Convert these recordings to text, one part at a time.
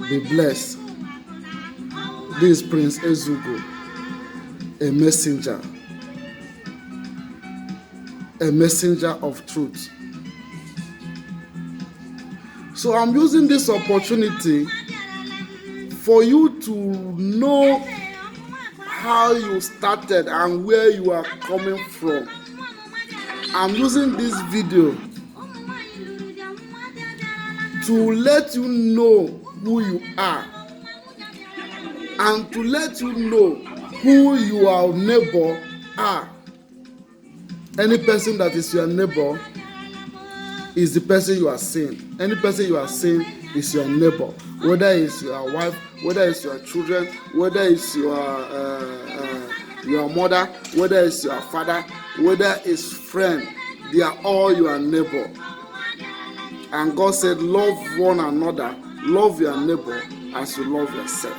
Be blessed. This is Prince Ezugo, a messenger of truth. So I'm using this opportunity for you to know how you started and where you are coming from. I'm using this video to let you know who you are and to let you know who your neighbor are. Any person that is your neighbor is the person you are seeing. Any person you are seeing is your neighbor. Whether it's your wife, whether it's your children, whether it's your mother, whether it's your father, whether it's friend, they are all your neighbor. And God said, love one another, love your neighbor as you love yourself.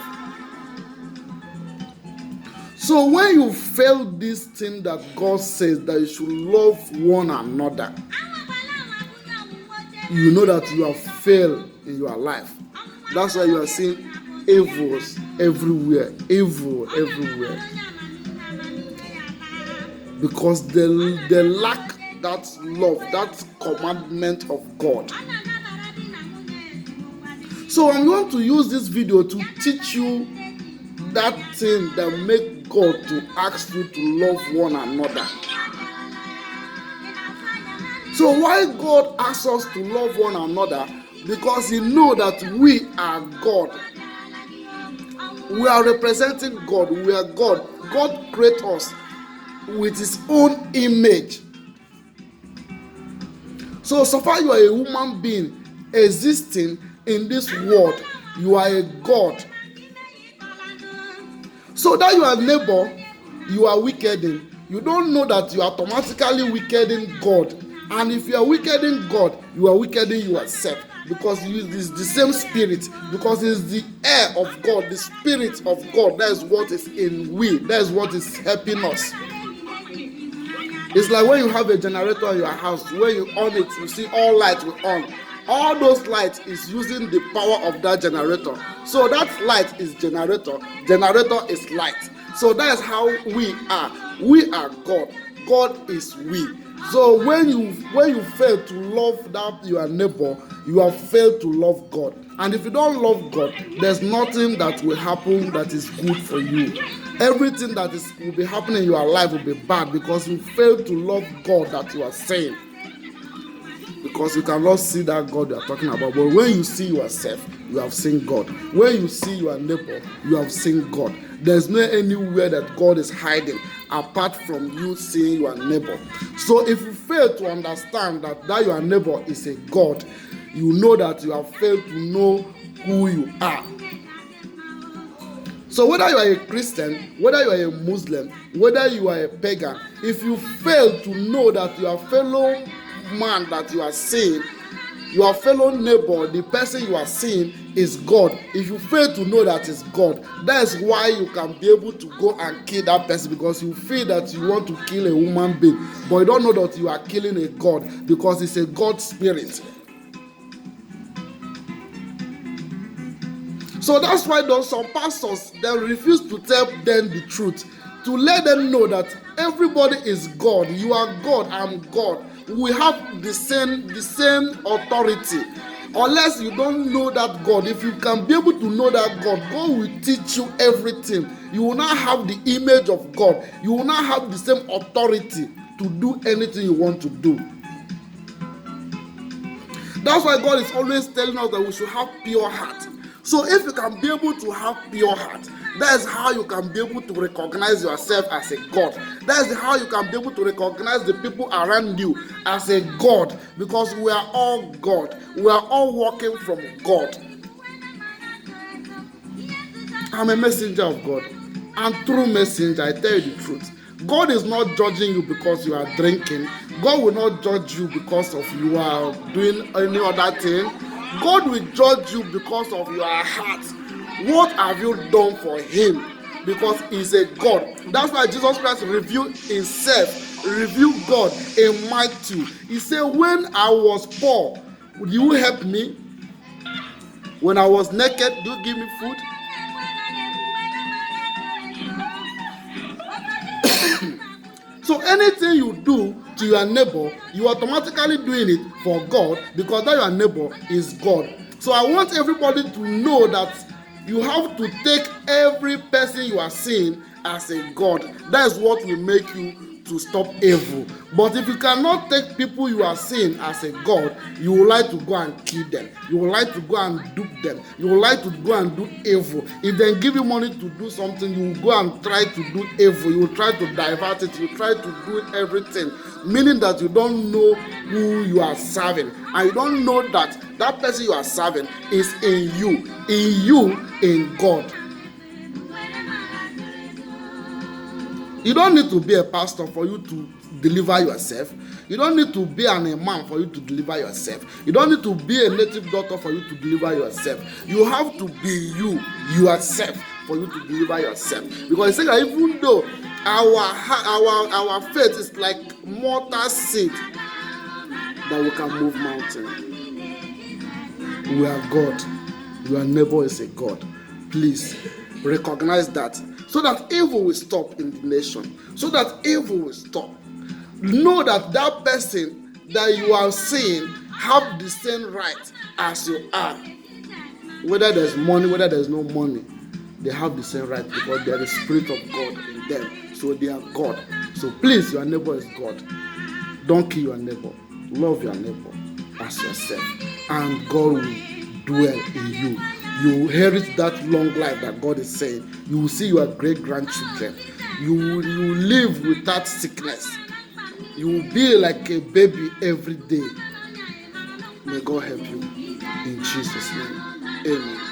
So when you fail this thing that God says that you should love one another, you know that you have failed in your life. That's why you are seeing evils everywhere. Evil everywhere. Because they lack that love, that commandment of God. So I'm going to use this video to teach you that thing that make God to ask you to love one another. So why God asks us to love one another? Because He knows that we are God. We are representing God. We are God. God created us with His own image. So far you are a human being existing in this world. You are a God. So that you are neighbor, you are wickeding. You don't know that you are automatically wickeding God. And if you are wickeding God, you are wickeding yourself. Because it is the same spirit. Because it is the air of God, the spirit of God. That is what is in we. That is what is helping us. It's like when you have a generator in your house. When you on it, you see all lights will on. All those lights is using the power of that generator. So that light is generator. Generator is light. So that is how we are. We are God. God is we. So when you fail to love that your neighbor, you have failed to love God. And if you don't love God, there's nothing that will happen that is good for you. Everything that will be happening in your life will be bad because you fail to love God that you are saying. Because you cannot see that God you are talking about. But when you see yourself, you have seen God. When you see your neighbor, you have seen God. There's no anywhere that God is hiding apart from you seeing your neighbor. So if you fail to understand that your neighbor is a God, you know that you have failed to know who you are. So whether you are a Christian, whether you are a Muslim, whether you are a pagan, if you fail to know that your fellow man that you are seeing, your fellow neighbor, the person you are seeing is God. If you fail to know that is God, that is why you can be able to go and kill that person, because you feel that you want to kill a human being, but you don't know that you are killing a God, because it's a God spirit. So that's why some pastors, they refuse to tell them the truth, to let them know that everybody is God. You are God, I'm God. We have the same authority. Unless you don't know that God, if you can be able to know that God, God will teach you everything. You will not have the image of God. You will not have the same authority to do anything you want to do. That's why God is always telling us that we should have pure heart. So if you can be able to have pure heart, that is how you can be able to recognize yourself as a God. That is how you can be able to recognize the people around you as a God, because we are all God. We are all working from God. I'm a messenger of God, and through messenger, I tell you the truth. God is not judging you because you are drinking. God will not judge you because of you are doing any other thing. God will judge you because of your heart. What have you done for Him? Because He's a God. That's why Jesus Christ revealed Himself, revealed God in Matthew. He said, when I was poor, would you help me? When I was naked, do you give me food? So anything you do to your neighbor, you are automatically doing it for God, because that your neighbor is God. So I want everybody to know that you have to take every person you are seeing as a God. That is what will make you to stop evil. But if you cannot take people you are seeing as a God, you will like to go and kill them. You will like to go and dupe them. You will like to go and do evil. If they give you money to do something, you will go and try to do evil. You will try to divert it. You try to do everything, meaning that you don't know who you are serving, and you don't know that that person you are serving is in you, in God. You don't need to be a pastor for you to deliver yourself. You don't need to be an imam for you to deliver yourself. You don't need to be a native doctor for you to deliver yourself. You have to be yourself for you to deliver yourself. Because it's like, even though our faith is like mortar seed that we can move mountains, we are God. Your neighbor is a God. Please recognize that, so that evil will stop in the nation, so that evil will stop. Know that that person that you are seeing have the same right as you are. Whether there's money, whether there's no money, they have the same right, because there is the Spirit of God in them. So they are God. So please, your neighbor is God. Don't kill your neighbor. Love your neighbor as yourself, and God will dwell in you. You will inherit that long life that God is saying. You will see your great grandchildren. You will live without sickness. You will be like a baby every day. May God help you in Jesus' name. Amen.